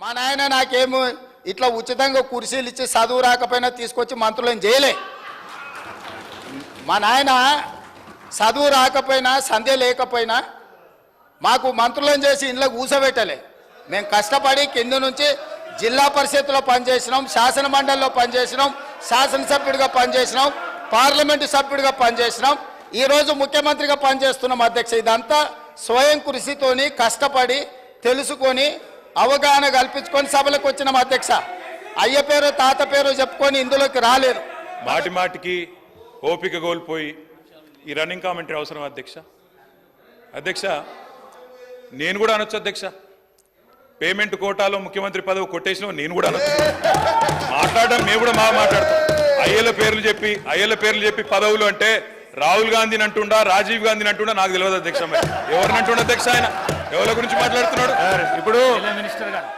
మా నాయన నాకేమో ఇట్లా ఉచితంగా కుర్చీలు ఇచ్చి చదువు రాకపోయినా తీసుకొచ్చి మంత్రులను చేయలే. మా నాయన చదువు రాకపోయినా సంధ్య లేకపోయినా మాకు మంత్రులను చేసి ఇంట్లో కూర్చోబెట్టలే. మేము కష్టపడి కింద నుంచి జిల్లా పరిషత్లో పనిచేసినాం, శాసన మండలిలో పనిచేసినాం, శాసనసభ్యుడిగా పనిచేసినాం, పార్లమెంటు సభ్యుడిగా పనిచేసినాం, ఈరోజు ముఖ్యమంత్రిగా పనిచేస్తున్నాం అధ్యక్ష. ఇదంతా స్వయం కృషితోని కష్టపడి తెలుసుకొని అవగాహన కల్పించుకొని సభలకు వచ్చినాం అధ్యక్ష. అయ్య పేరు తాత పేరు చెప్పుకొని ఇందులోకి రాలేదు. మాటి మాటికి ఓపిక కోల్పోయి ఈ రన్నింగ్ కామెంటరీ అవసరం అధ్యక్ష. అధ్యక్ష నేను కూడా అనొచ్చు అధ్యక్ష, పేమెంట్ కోటాలో ముఖ్యమంత్రి పదవి కొట్టేసిన నేను కూడా అనొచ్చు. మాట్లాడడం మేము కూడా మాట్లాడతాం. అయ్యల పేర్లు చెప్పి పదవులు అంటే రాహుల్ గాంధీని అంటుండా, రాజీవ్ గాంధీని అంటుండా నాకు తెలియదు అధ్యక్ష. ఎవరిని అంటుండ అధ్యక్ష? ఆయన ఎవరి గురించి మాట్లాడుతున్నాడు ఇప్పుడు?